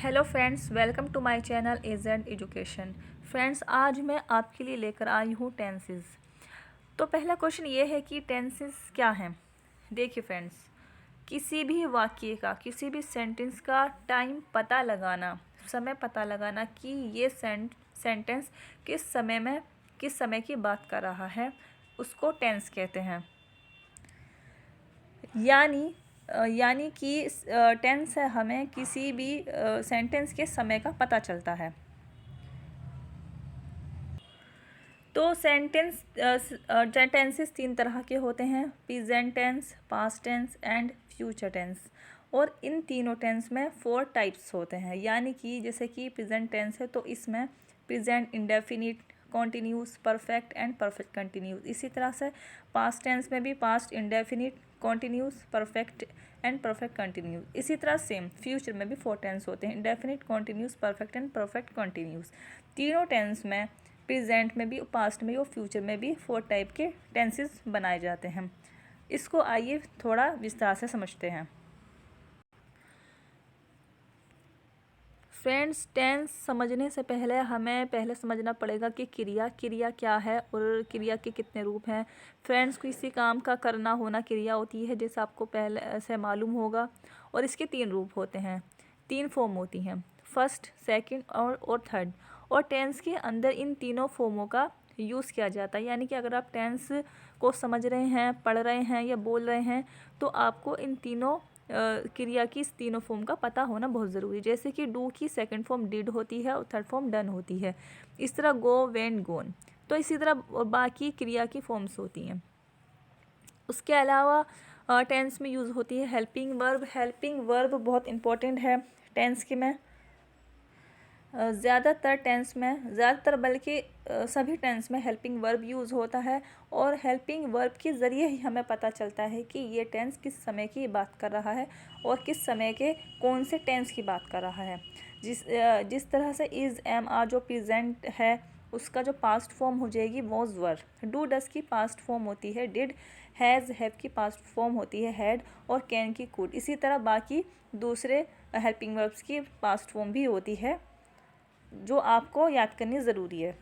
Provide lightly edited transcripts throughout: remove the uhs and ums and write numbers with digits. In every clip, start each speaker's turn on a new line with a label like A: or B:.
A: Hello friends, welcome to my channel agent education. Friends, आज मैं आपके लिए लेकर आई हूँ टेंसेस। तो पहला क्वेश्चन ये है कि टेंसेस क्या हैं। देखिए फ्रेंड्स, किसी भी वाक्य का, किसी भी सेंटेंस का टाइम पता लगाना, समय पता लगाना कि ये सेंटेंस किस समय की बात कर रहा है, उसको टेंस कहते हैं। यानी कि टेंस से हमें किसी भी सेंटेंस के समय का पता चलता है। तो टेंसेस तीन तरह के होते हैं: present tense, past tense and future tense. और इन तीनों टेंस में 4 टाइप्स होते हैं। यानी कि जैसे कि प्रेजेंट टेंस है तो इसमें present indefinite, continuous, perfect and perfect continuous. इसी तरह से पास्ट टेंस में भी past indefinite, continuous, perfect and perfect continuous. इसी तरह सेम फ्यूचर में भी 4 टेंस होते हैं: indefinite, continuous, perfect and perfect continuous. तीनों टेंस में, प्रेजेंट में भी, पास्ट में भी और फ्यूचर में भी 4 टाइप के टेंसेस बनाए जाते हैं। इसको आइए थोड़ा विस्तार से समझते हैं। फ्रेंड्स, टेंस समझने से पहले हमें समझना पड़ेगा कि क्रिया क्या है और क्रिया के कितने रूप हैं। फ्रेंड्स, किसी काम का करना होना क्रिया होती है, जैसे आपको पहले से मालूम होगा। और इसके 3 रूप होते हैं, 3 फॉर्म होती हैं: फर्स्ट, सेकंड और थर्ड। और टेंस के अंदर इन तीनों फॉर्मों का यूज़ किया जाता है। यानी कि अगर आप टेंस को समझ रहे हैं, पढ़ रहे हैं या बोल रहे हैं तो आपको इन तीनों क्रिया की, इस तीनों फॉर्म का पता होना बहुत ज़रूरी है। जैसे कि डू की सेकंड फॉर्म डिड होती है और थर्ड फॉर्म डन होती है। इस तरह गो, वेंट, गोन। तो इसी तरह बाकी क्रिया की फॉर्म्स होती हैं। उसके अलावा टेंस में यूज़ होती है हेल्पिंग वर्ब। हेल्पिंग वर्ब बहुत इंपॉर्टेंट है टेंस के में। ज़्यादातर बल्कि सभी टेंस में हेल्पिंग वर्ब यूज़ होता है। और हेल्पिंग वर्ब के ज़रिए ही हमें पता चलता है कि ये टेंस किस समय की बात कर रहा है और किस समय के कौन से टेंस की बात कर रहा है। जिस तरह से इज़, एम, आर जो प्रेजेंट है उसका जो पास्ट फॉर्म हो जाएगी वॉज, वर। डू, डस की पास्ट फॉर्म होती है डिड। हैज़, हैव की पास्ट फॉर्म होती है हैड। और कैन की कुड। इसी तरह बाकी दूसरे हेल्पिंग वर्ब्स की पास्ट फॉर्म भी होती है जो आपको याद करनी ज़रूरी है।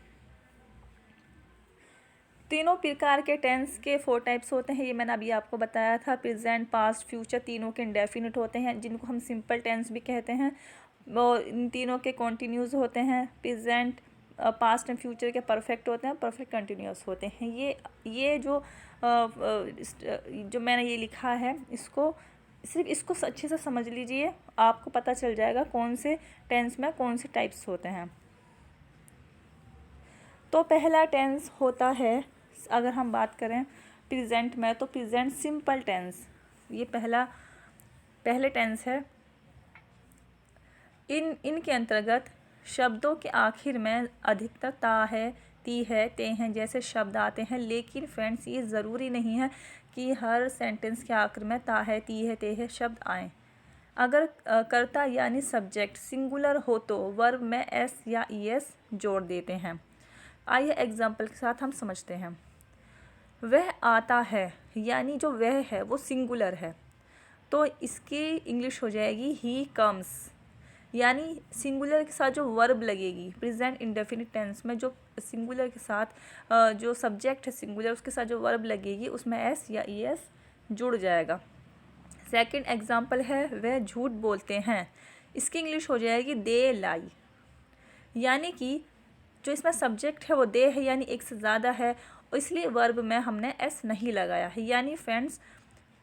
A: तीनों प्रकार के टेंस के 4 टाइप्स होते हैं, ये मैंने अभी आपको बताया था। प्रेजेंट, पास्ट, फ्यूचर तीनों के इंडेफिनिट होते हैं, जिनको हम सिंपल टेंस भी कहते हैं। और इन तीनों के कॉन्टीन्यूस होते हैं। प्रेजेंट, पास्ट एंड फ्यूचर के परफेक्ट होते हैं, परफेक्ट कंटिन्यूस होते हैं। ये जो मैंने ये लिखा है, सिर्फ इसको अच्छे से समझ लीजिए, आपको पता चल जाएगा कौन से टेंस में कौन से टाइप्स होते हैं। तो पहला टेंस होता है, अगर हम बात करें प्रेजेंट में, तो प्रेजेंट सिंपल टेंस, ये पहले टेंस है। इनके अंतर्गत शब्दों के आखिर में अधिकतर ता है, ती है, ते हैं जैसे शब्द आते हैं। लेकिन फ्रेंड्स, ये ज़रूरी नहीं है कि हर सेंटेंस के आखिर में ता है, ती है, ते है शब्द आएँ। अगर कर्ता यानी सब्जेक्ट सिंगुलर हो तो वर्ब में एस या ईएस जोड़ देते हैं। आइए एग्जाम्पल के साथ हम समझते हैं। वह आता है, यानी जो वह है वो सिंगुलर है, तो इसकी इंग्लिश हो जाएगी ही कम्स। यानी सिंगुलर के साथ जो वर्ब लगेगी, प्रेजेंट इंडेफिनिट टेंस में जो सिंगुलर के साथ जो सब्जेक्ट है सिंगुलर, उसके साथ जो वर्ब लगेगी उसमें एस या ईएस जुड़ जाएगा। सेकंड एग्जाम्पल है, वह झूठ बोलते हैं। इसकी इंग्लिश हो जाएगी दे लाई। यानी कि जो इसमें सब्जेक्ट है वो दे है, यानी एक से ज़्यादा है, इसलिए वर्ब में हमने एस नहीं लगाया है। यानी फ्रेंड्स,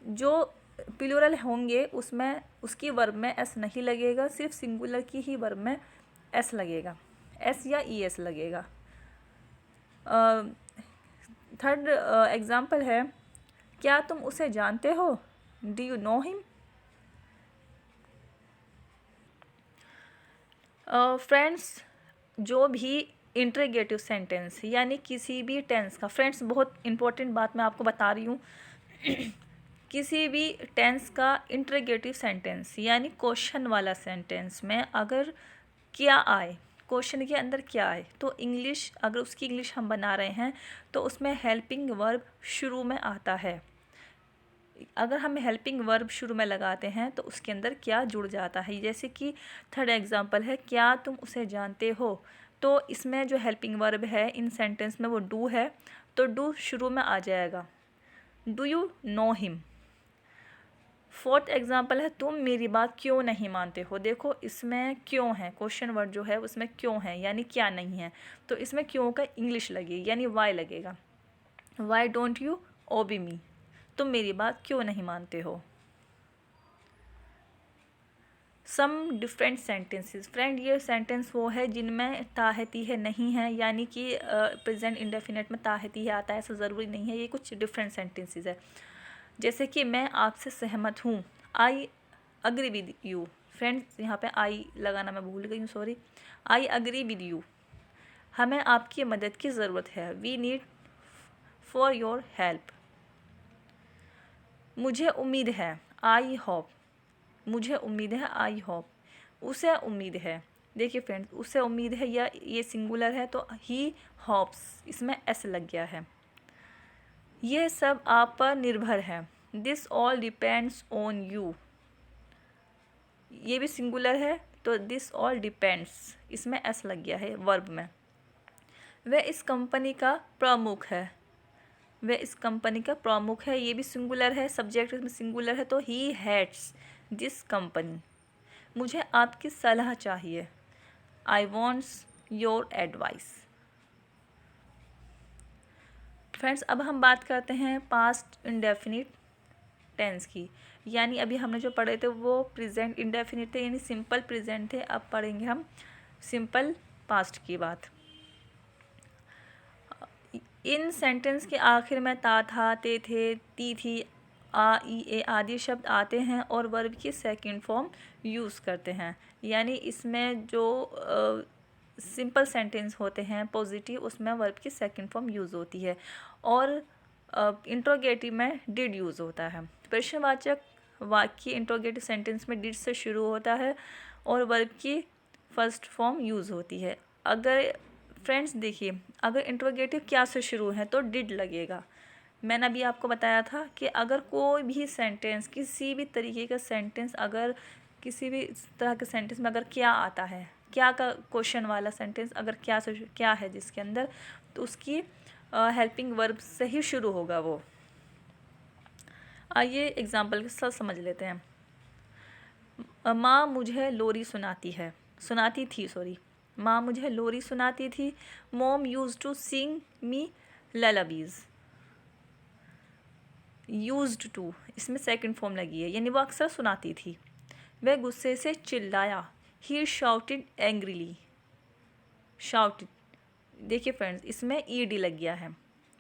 A: जो प्लूरल होंगे उसमें उसकी वर्ब में एस नहीं लगेगा, सिर्फ सिंगुलर की ही वर्ब में एस लगेगा, एस या ई एस लगेगा। थर्ड एग्जाम्पल है, क्या तुम उसे जानते हो? Do you know him? Friends, जो भी इंटरोगेटिव सेंटेंस यानी किसी भी टेंस का, फ्रेंड्स बहुत इंपॉर्टेंट बात मैं आपको बता रही हूँ किसी भी टेंस का इंटरोगेटिव सेंटेंस यानी क्वेश्चन वाला सेंटेंस में अगर क्या आए, क्वेश्चन के अंदर क्या आए, तो इंग्लिश, अगर उसकी इंग्लिश हम बना रहे हैं तो उसमें हेल्पिंग वर्ब शुरू में आता है। अगर हम हेल्पिंग वर्ब शुरू में लगाते हैं तो उसके अंदर क्या जुड़ जाता है। जैसे कि थर्ड एग्जांपल है, क्या तुम उसे जानते हो, तो इसमें जो हेल्पिंग वर्ब है इन सेंटेंस में वो डू है, तो डू शुरू में आ जाएगा। Do you know him. Fourth example है, तुम मेरी बात क्यों नहीं मानते हो। देखो इसमें क्यों है, क्वेश्चन वर्ड जो है उसमें क्यों है यानी क्या नहीं है, तो इसमें क्यों का इंग्लिश लगेगी यानी वाई लगेगा। Why don't you obey me, तुम मेरी बात क्यों नहीं मानते हो। Some different sentences. फ्रेंड ये सेंटेंस वो है जिनमें ताहती है नहीं है, यानी कि प्रेजेंट इंडेफिनिट में ताहती है आता है, ऐसा ज़रूरी नहीं है, ये कुछ डिफरेंट सेंटेंसेस है। जैसे कि मैं आपसे सहमत हूँ, I agree with you. Friends यहाँ पे आई लगाना मैं भूल गई हूँ, sorry. I agree with you, हमें आपकी मदद की ज़रूरत है। We need for your help. मुझे उम्मीद है, आई होप, मुझे उम्मीद है, आई होप। उसे उम्मीद है, देखिए फ्रेंड्स उसे उम्मीद है या ये सिंगुलर है तो ही होप्स, इसमें एस लग गया है। ये सब आप पर निर्भर है, this all depends on you, ये भी सिंगुलर है तो दिस ऑल डिपेंड्स, इसमें एस लग गया है वर्ब में। वह इस कंपनी का प्रमुख है, वह इस कंपनी का प्रमुख है, ये भी सिंगुलर है, सब्जेक्ट इसमें सिंगुलर है तो ही हेड्स दिस कंपनी। मुझे आपकी सलाह चाहिए, I wants your advice. Friends अब हम बात करते हैं पास्ट इंडेफिनिट टेंस की, यानी अभी हमने जो पढ़े थे वो प्रेजेंट इंडेफिनिट थे यानी सिंपल प्रेजेंट थे, अब पढ़ेंगे हम सिंपल पास्ट की बात। इन सेंटेंस के आखिर में ता था, ते थे, ती थी, आ ई ए आदि शब्द आते हैं और वर्ब की सेकंड फॉर्म यूज़ करते हैं, यानी इसमें जो सिंपल सेंटेंस होते हैं पॉजिटिव उसमें वर्ब की सेकंड फॉर्म यूज़ होती है, और इंट्रोगेटिव में डिड यूज़ होता है। प्रश्नवाचक वाक्य इंट्रोगेटिव सेंटेंस में डिड से शुरू होता है और वर्ब की फर्स्ट फॉर्म यूज़ होती है। अगर फ्रेंड्स देखिए, अगर इंट्रोगेटिव क्या से शुरू है तो डिड लगेगा। मैंने अभी आपको बताया था कि अगर कोई भी सेंटेंस, किसी भी तरीके का सेंटेंस, अगर किसी भी तरह के सेंटेंस में अगर क्या आता है, क्या का क्वेश्चन वाला सेंटेंस अगर क्या से क्या है जिसके अंदर, तो उसकी हेल्पिंग वर्ब से ही शुरू होगा वो। आइए एग्जाम्पल के साथ समझ लेते हैं। माँ मुझे लोरी सुनाती है, सुनाती थी, सॉरी, माँ मुझे लोरी सुनाती थी। Mom use to sing me lullabies. Used to, इसमें सेकंड फॉर्म लगी है यानी वो अक्सर सुनाती थी। वह गुस्से से चिल्लाया, ही शाउटेड एंग्रीली। शाउटेड, देखिए फ्रेंड्स इसमें ईडी लग गया है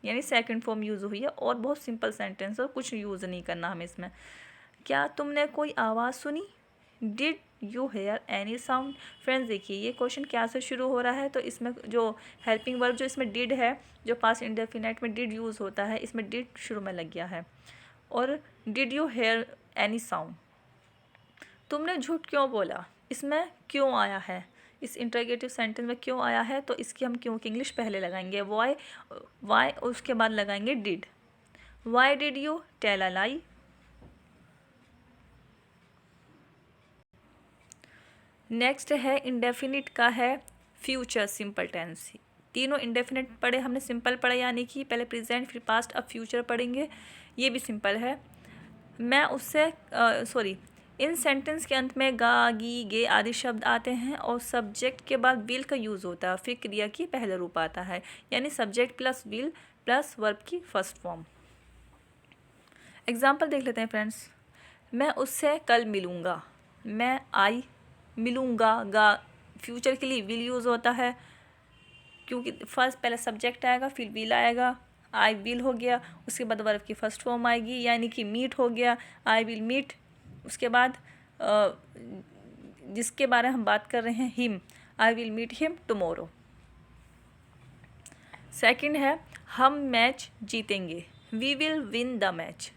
A: यानी सेकंड फॉर्म यूज़ हुई है, और बहुत सिंपल सेंटेंस और कुछ यूज़ नहीं करना हमें इसमें। क्या तुमने कोई आवाज़ सुनी, did you hear any sound. Friends देखिए ये क्वेश्चन क्या से शुरू हो रहा है, तो इसमें जो हेल्पिंग वर्ब जो इसमें डिड है, जो पास्ट इंडेफिनिट में डिड यूज़ होता है, इसमें डिड शुरू में लग गया है। और did you hear any sound, तुमने झूठ क्यों बोला, इसमें क्यों आया है, इस इंटरोगेटिव सेंटेंस में क्यों आया है, तो इसकी हम क्यों की इंग्लिश पहले लगाएंगे, वाई, वाई उसके बाद लगाएंगे did. Why did you tell a lie. Next है इंडेफिनिट का है फ्यूचर सिंपल टेंस। तीनों इंडेफिनिट पढ़े हमने, सिंपल पढ़े यानी कि पहले प्रेजेंट फिर पास्ट, अब फ्यूचर पढ़ेंगे, ये भी सिंपल है। मैं उससे सॉरी, इन सेंटेंस के अंत में गा, गी, गे आदि शब्द आते हैं और सब्जेक्ट के बाद विल का यूज़ होता है, फिर क्रिया की पहला रूप आता है, यानी subject plus will plus verb की फर्स्ट फॉर्म। एग्जाम्पल देख लेते हैं फ्रेंड्स। मैं उससे कल मिलूँगा, मैं आई मिलूँगा, गा फ्यूचर के लिए विल यूज़ होता है क्योंकि फर्स्ट पहले सब्जेक्ट आएगा फिर विल आएगा, आई विल हो गया, उसके बाद वर्ब की फर्स्ट फॉर्म आएगी यानी कि मीट हो गया, आई विल मीट। उसके बाद जिसके बारे में हम बात कर रहे हैं him, I will meet him tomorrow. Second है हम मैच जीतेंगे, we will win the match.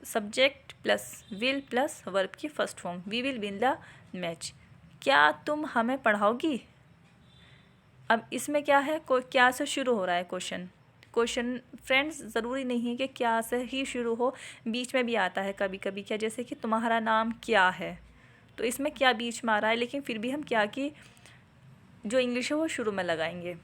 A: Subject plus will plus verb की first form, we will win the match. क्या तुम हमें पढ़ाओगी, अब इसमें क्या है, कोई क्या से शुरू हो रहा है क्वेश्चन, क्वेश्चन फ्रेंड्स ज़रूरी नहीं है कि क्या से ही शुरू हो, बीच में भी आता है कभी कभी। क्या, जैसे कि तुम्हारा नाम क्या है, तो इसमें क्या बीच में आ रहा है, लेकिन फिर भी हम क्या की जो इंग्लिश है वो शुरू में लगाएंगे।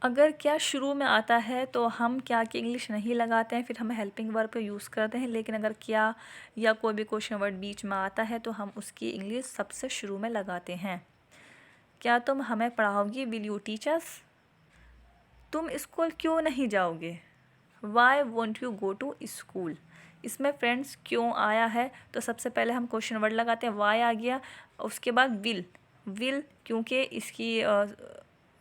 A: अगर क्या शुरू में आता है तो हम क्या की इंग्लिश नहीं लगाते हैं, फिर हम हेल्पिंग वर्ब का यूज़ करते हैं। लेकिन अगर क्या या कोई भी क्वेश्चन वर्ड बीच में आता है तो हम उसकी इंग्लिश सबसे शुरू में लगाते हैं। क्या तुम हमें पढ़ाओगी, विल यू टीच अस? तुम स्कूल क्यों नहीं जाओगे, why won't you go to school? इसमें फ्रेंड्स क्यों आया है, तो सबसे पहले हम क्वेश्चन वर्ड लगाते हैं, वाई आ गया, उसके बाद विल क्योंकि इसकी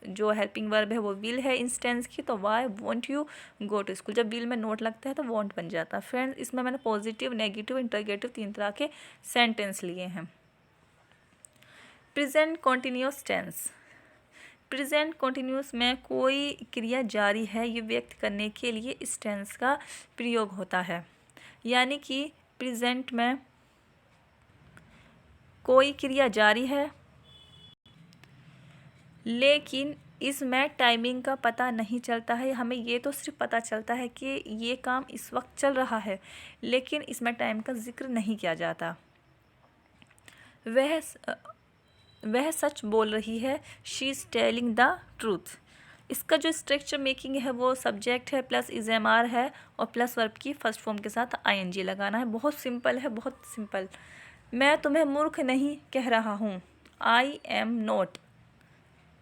A: जो हेल्पिंग वर्ब है वो विल है इंस्टेंस की, तो why won't you go to school. जब विल में नोट लगता है तो वॉन्ट बन जाता है। फ्रेंड्स इसमें मैंने पॉजिटिव, नेगेटिव, इंटरगेटिव 3 तरह के सेंटेंस लिए हैं। Present continuous tense. Present continuous में कोई क्रिया जारी है ये व्यक्त करने के लिए इस टेंस का प्रयोग होता है। यानी कि प्रेजेंट में कोई क्रिया जारी है लेकिन इसमें टाइमिंग का पता नहीं चलता है। हमें ये तो सिर्फ पता चलता है कि ये काम इस वक्त चल रहा है, लेकिन इसमें टाइम का जिक्र नहीं किया जाता। वह सच बोल रही है, she is telling the truth. इसका जो स्ट्रक्चर मेकिंग है वो सब्जेक्ट है प्लस इज़-एम-आर है और प्लस वर्ब की फर्स्ट फॉर्म के साथ आईएनजी लगाना है। बहुत सिंपल है, बहुत सिंपल। मैं तुम्हें मूर्ख नहीं कह रहा हूँ, आई एम नॉट।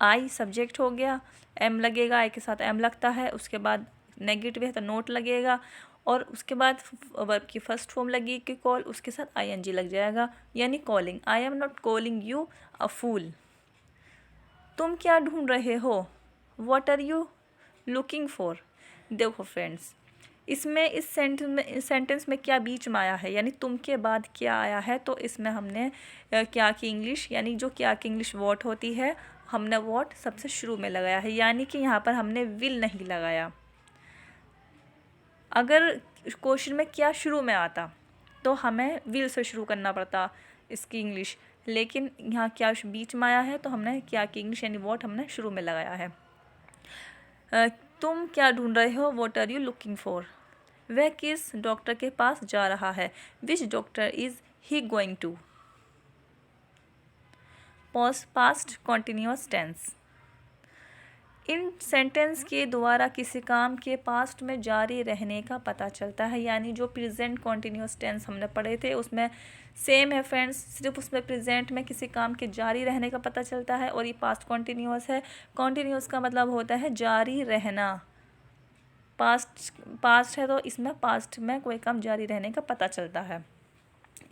A: आई सब्जेक्ट हो गया, एम लगेगा, आई के साथ एम लगता है, उसके बाद नेगेटिव है तो नोट लगेगा, और उसके बाद वर्ब की फर्स्ट फॉर्म लगेगी कि कॉल, उसके साथ आईएनजी लग जाएगा, यानी calling. I am not calling you a fool. तुम क्या ढूंढ रहे हो, what are you looking for? देखो फ्रेंड्स, इसमें इस सेंटेंस में क्या बीच में आया है, यानी तुम के बाद क्या आया है, तो इसमें हमने क्या की इंग्लिश, यानी जो क्या की इंग्लिश वॉट होती है, हमने वॉट सबसे शुरू में लगाया है, यानी कि यहाँ पर हमने विल नहीं लगाया। अगर क्वेश्चन में क्या शुरू में आता तो हमें विल से शुरू करना पड़ता इसकी इंग्लिश, लेकिन यहाँ क्या बीच में आया है तो हमने क्या की इंग्लिश यानी वॉट हमने शुरू में लगाया है। तुम क्या ढूंढ रहे हो, what are you looking for? वह किस डॉक्टर के पास जा रहा है, which doctor is he going to? Past continuous tense. इन सेंटेंस के द्वारा किसी काम के पास्ट में जारी रहने का पता चलता है, यानी जो प्रेजेंट कॉन्टिन्यूअस टेंस हमने पढ़े थे उसमें सेम है फ्रेंड्स, सिर्फ उसमें प्रेजेंट में किसी काम के जारी रहने का पता चलता है, और ये पास्ट कॉन्टिन्यूअस है। कॉन्टिन्यूअस का मतलब होता है जारी रहना। पास्ट है तो इसमें पास्ट में कोई काम जारी रहने का पता चलता है।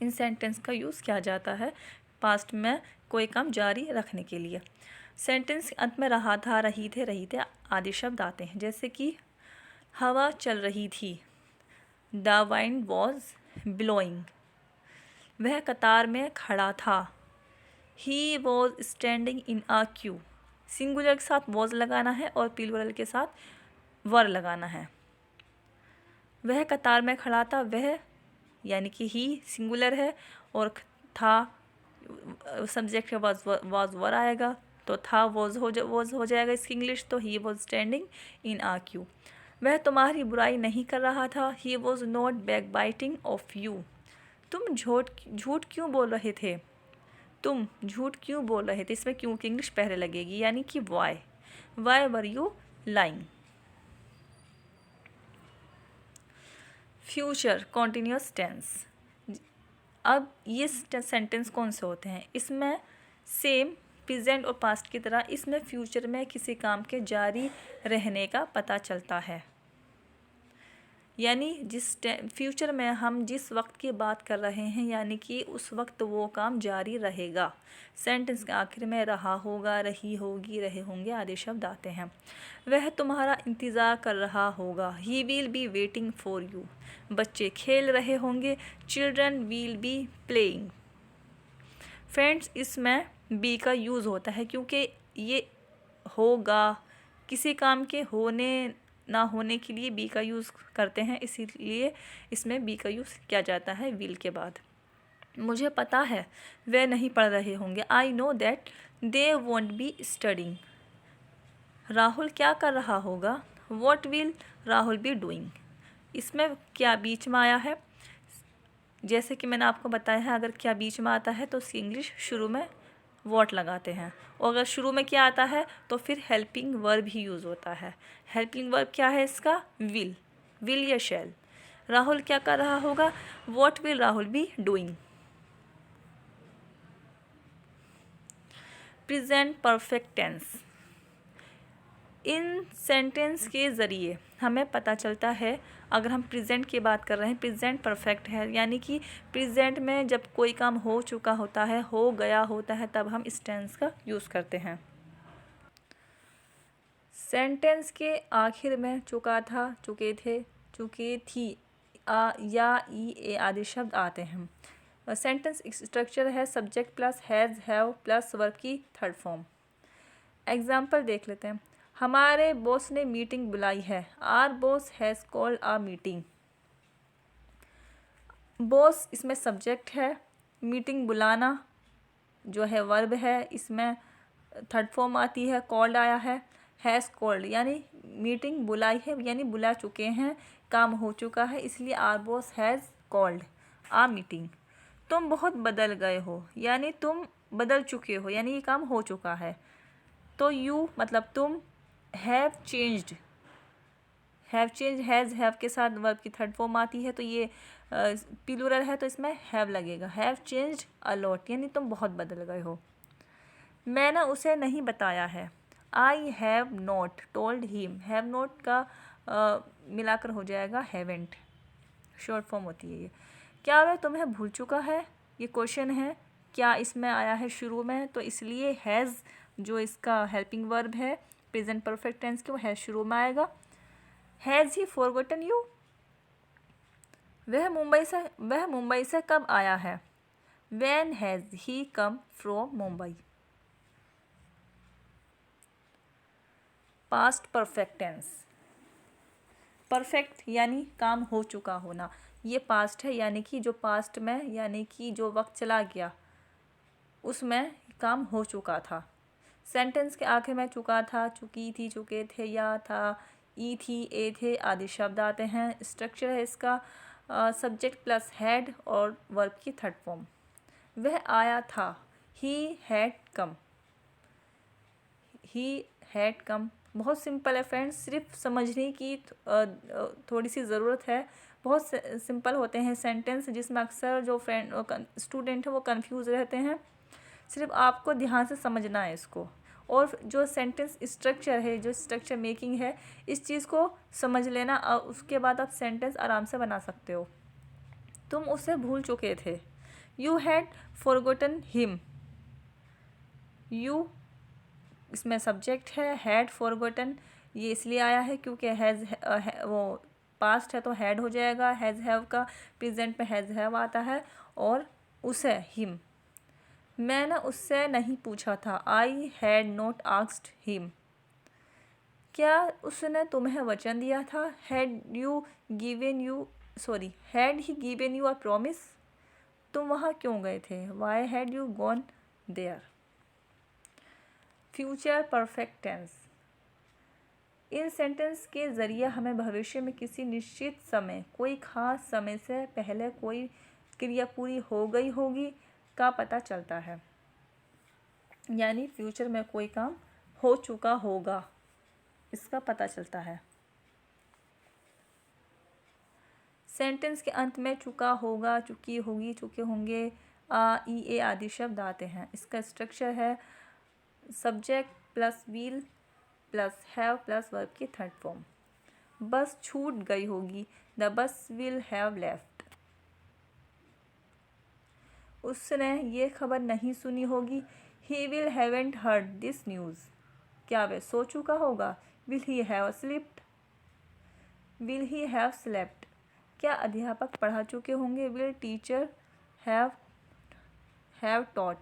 A: इन सेंटेंस का यूज़ किया जाता है पास्ट में कोई काम जारी रखने के लिए। सेंटेंस के अंत में रहा था, रही थे आदि शब्द आते हैं, जैसे कि हवा चल रही थी, द वाइंड वॉज ब्लोइंग। वह कतार में खड़ा था, he was standing in a Q. Singular के साथ वॉज लगाना है और प्लूरल के साथ वर लगाना है। वह कतार में खड़ा था, वह यानी कि ही सिंगुलर है, और था सब्जेक्ट है वॉज वर आएगा, तो था वॉज हो जाएगा इसकी इंग्लिश, तो he was standing in a queue. वह तुम्हारी बुराई नहीं कर रहा था, he was not backbiting of you. तुम झूठ क्यों बोल रहे थे, तुम झूठ क्यों बोल रहे थे, इसमें क्यों की इंग्लिश पहले लगेगी, यानी कि why were you lying. Future continuous tense. अब ये सेंटेंस कौन से होते हैं, इसमें सेम प्रेजेंट और पास्ट की तरह इसमें फ्यूचर में किसी काम के जारी रहने का पता चलता है, यानी फ्यूचर में हम जिस वक्त की बात कर रहे हैं यानी कि उस वक्त वो काम जारी रहेगा। सेंटेंस के आखिर में रहा होगा, रही होगी, रहे होंगे आदि शब्द आते हैं। वह तुम्हारा इंतज़ार कर रहा होगा, he will be waiting for you. बच्चे खेल रहे होंगे, children will be playing. Friends इसमें बी का यूज़ होता है क्योंकि ये होगा किसी काम के होने ना होने के लिए बी का यूज़ करते हैं, इसीलिए इसमें बी का यूज़ किया जाता है विल के बाद। मुझे पता है वे नहीं पढ़ रहे होंगे, I know that they won't be studying. Rahul क्या कर रहा होगा, what will Rahul be doing. इसमें क्या बीच में आया है, जैसे कि मैंने आपको बताया है, अगर क्या बीच में आता है तो उसकी इंग्लिश शुरू में वॉट लगाते हैं, और अगर शुरू में क्या आता है तो फिर हेल्पिंग वर्ब ही यूज़ होता है। हेल्पिंग वर्ब क्या है इसका, विल या शैल। राहुल क्या कर रहा होगा, what will Rahul be doing. Present perfect tense, इन सेंटेंस के ज़रिए हमें पता चलता है, अगर हम प्रेजेंट की बात कर रहे हैं, प्रेजेंट परफेक्ट है, यानी कि प्रेजेंट में जब कोई काम हो चुका होता है, हो गया होता है, तब हम इस टेंस का यूज़ करते हैं। सेंटेंस के आखिर में चुका था, चुके थे, चुकी थी, या ए आदि शब्द आते हैं। सेंटेंस स्ट्रक्चर है subject plus has have plus verb की थर्ड फॉर्म। एग्जाम्पल देख लेते हैं। हमारे बॉस ने मीटिंग बुलाई है, our boss has called a meeting. Boss इसमें सब्जेक्ट है, मीटिंग बुलाना जो है वर्ब है, इसमें थर्ड फॉर्म आती है, कॉल्ड आया है, हैज़ कॉल्ड यानी मीटिंग बुलाई है, यानी बुला चुके हैं, काम हो चुका है, इसलिए our boss has called a meeting. तुम बहुत बदल गए हो, यानी तुम बदल चुके हो, यानी ये काम हो चुका है। तो यू मतलब तुम, हैव चेंज्ड हैज़ हैव के साथ वर्ब की थर्ड फॉर्म आती है, तो ये प्लूरल है तो इसमें हैव लगेगा। हैव चेंज्ड अ लॉट, यानी तुम बहुत बदल गए हो। मैंने उसे नहीं बताया है, I have not told him. Have not का मिलाकर हो जाएगा हैवेंट, शॉर्ट फॉर्म होती है ये। क्या वह तुम्हें भूल चुका है, ये क्वेश्चन है, क्या इसमें आया है शुरू में, तो इसलिए हैज़ जो इसका हेल्पिंग वर्ब है प्रेजेंट परफेक्ट टेंस के, वो हैज़ शुरू में आएगा। हैज़ ही फॉरगॉटन यू, वह मुंबई से कब आया है, when has he come from Mumbai. Past perfect tense, perfect यानी काम हो चुका होना, ये पास्ट है, यानी कि जो पास्ट में, यानी कि जो वक्त चला गया उसमें काम हो चुका था। सेंटेंस के आखिर में चुका था, चुकी थी, चुके थे, या था, ई थी, ए थे आदि शब्द आते हैं। स्ट्रक्चर है इसका सब्जेक्ट प्लस हैड और वर्ब की थर्ड फॉर्म। वह आया था, ही हैड कम। बहुत सिंपल है फ्रेंड्स, सिर्फ समझने की थोड़ी सी ज़रूरत है। बहुत सिंपल होते हैं सेंटेंस, जिसमें अक्सर जो स्टूडेंट है वो कंफ्यूज रहते हैं। सिर्फ आपको ध्यान से समझना है इसको, और जो सेंटेंस स्ट्रक्चर है, जो स्ट्रक्चर मेकिंग है, इस चीज़ को समझ लेना, और उसके बाद आप सेंटेंस आराम से बना सकते हो। तुम उसे भूल चुके थे, you had forgotten him. You इसमें सब्जेक्ट है, हैड फॉरगॉटन ये इसलिए आया है क्योंकि हैज़ वो पास्ट है तो हैड हो जाएगा। हैज़ हैव का प्रेजेंट में हैज़ हैव आता है, और उसे हिम। मैंने उससे नहीं पूछा था, I had not asked him. क्या उसने तुम्हें वचन दिया था, had he given you a promise. तुम वहाँ क्यों गए थे, why had you gone there. Future perfect tense, इन सेंटेंस के ज़रिए हमें भविष्य में किसी निश्चित समय, कोई खास समय से पहले कोई क्रिया पूरी हो गई होगी का पता चलता है, यानी फ्यूचर में कोई काम हो चुका होगा, इसका पता चलता है। सेंटेंस के अंत में चुका होगा, चुकी होगी, चुके होंगे, ई ए आदि शब्द आते हैं। इसका स्ट्रक्चर है subject plus will plus have plus verb की थर्ड फॉर्म। बस छूट गई होगी, the bus will have left. उसने ये खबर नहीं सुनी होगी, he will haven't heard this news. क्या वह सो चुका होगा, विल ही हैव स्लेप्ट। क्या अध्यापक पढ़ा चुके होंगे, will teacher have taught.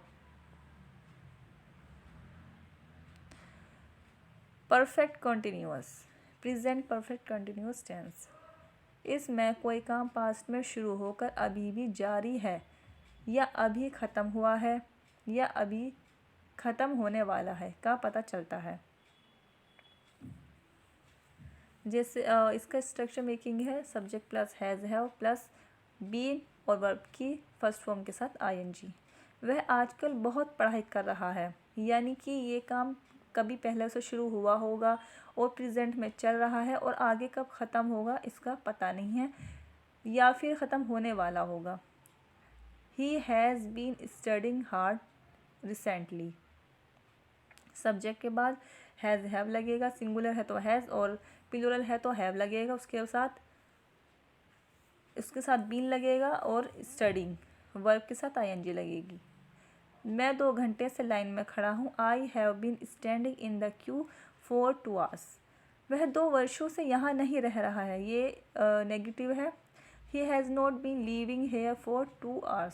A: Perfect continuous, present perfect continuous tense, इसमें कोई काम पास्ट में शुरू होकर अभी भी जारी है, या अभी ख़त्म हुआ है, या अभी ख़त्म होने वाला है का पता चलता है। जैसे इसका स्ट्रक्चर मेकिंग है subject plus has have plus been और वर्ब की फर्स्ट फॉर्म के साथ आईएनजी। वह आजकल बहुत पढ़ाई कर रहा है, यानी कि ये काम कभी पहले से शुरू हुआ होगा और प्रेजेंट में चल रहा है और आगे कब ख़त्म होगा इसका पता नहीं है, या फिर ख़त्म होने वाला होगा। He has been studying hard recently. Subject के बाद हैज़ हैव लगेगा, सिंगुलर है तो हैज़ और प्लूरल है तो हैव लगेगा, उसके साथ बीन लगेगा और स्टडिंग वर्ब के साथ आईएनजी लगेगी। मैं 2 घंटे से लाइन में खड़ा हूँ। I have been standing in the queue for 2 hours। वह 2 वर्षों से यहाँ नहीं रह रहा है, ये नेगेटिव है। He has not been living here for 2 hours।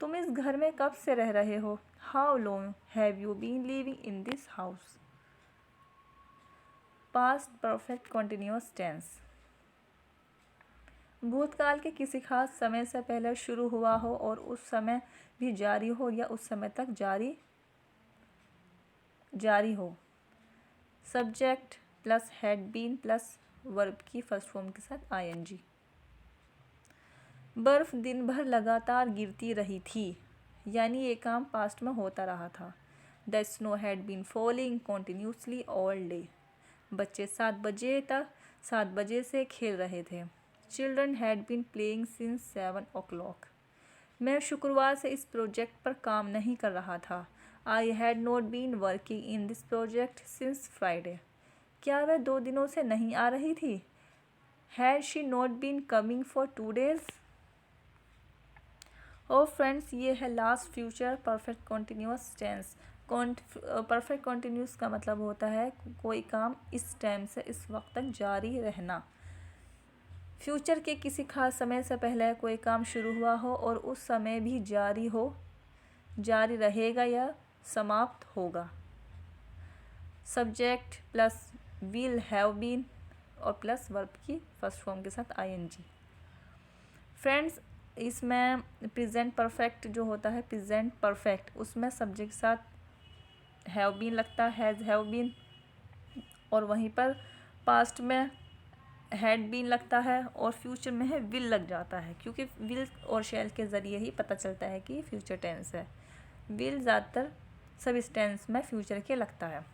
A: तुम इस घर में कब से रह रहे हो? How long have you been living in this house. Past perfect continuous tense. भूतकाल के किसी खास समय से पहले शुरू हुआ हो और उस समय भी जारी हो या उस समय तक जारी हो। Subject plus had been plus verb की फर्स्ट फॉर्म के साथ आईएनजी। बर्फ़ दिन भर लगातार गिरती रही थी, यानी ये काम पास्ट में होता रहा था। The snow had been falling continuously all day. बच्चे 7 बजे से खेल रहे थे। Children had been playing since 7 o'clock। मैं शुक्रवार से इस प्रोजेक्ट पर काम नहीं कर रहा था। I had not been working in this project since Friday. क्या वह 2 दिनों से नहीं आ रही थी? Had she not been coming for 2 days। और फ्रेंड्स, ये है last future perfect continuous tense. Perfect continuous का मतलब होता है कोई काम इस टाइम से इस वक्त तक जारी रहना। फ्यूचर के किसी खास समय से पहले कोई काम शुरू हुआ हो और उस समय भी जारी रहेगा या समाप्त होगा। Subject plus will have been और प्लस वर्ब की फर्स्ट फॉर्म के साथ आईएनजी। फ्रेंड्स, इसमें प्रेजेंट परफेक्ट जो होता है प्रेजेंट परफेक्ट, उसमें सब्जेक्ट के साथ हैव बीन लगता है, हैज़ हैव बीन, और वहीं पर पास्ट में हैड बीन लगता है और फ्यूचर में है विल लग जाता है, क्योंकि विल और शैल के ज़रिए ही पता चलता है कि फ्यूचर टेंस है। विल ज़्यादातर सब इस टेंस में फ्यूचर के लगता है।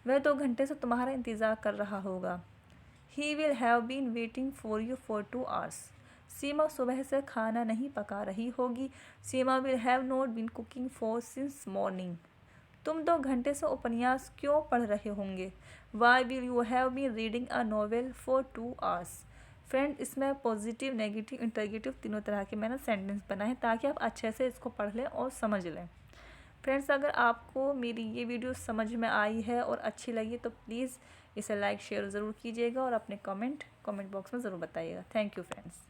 A: वह 2 घंटे से तुम्हारा इंतज़ार कर रहा होगा। He will have been waiting for you for 2 hours। Seema सुबह से खाना नहीं पका रही होगी। Seema will have not been cooking for since morning. तुम 2 घंटे से उपन्यास क्यों पढ़ रहे होंगे? Why will you have been reading a novel for 2 hours। Friend, इसमें पॉजिटिव, नेगेटिव, इंटरगेटिव तीनों तरह के मैंने सेंटेंस बनाए ताकि आप अच्छे से इसको पढ़ लें और समझ लें। फ्रेंड्स, अगर आपको मेरी ये वीडियो समझ में आई है और अच्छी लगी तो प्लीज़ इसे लाइक शेयर ज़रूर कीजिएगा और अपने कमेंट बॉक्स में ज़रूर बताइएगा। Thank you friends.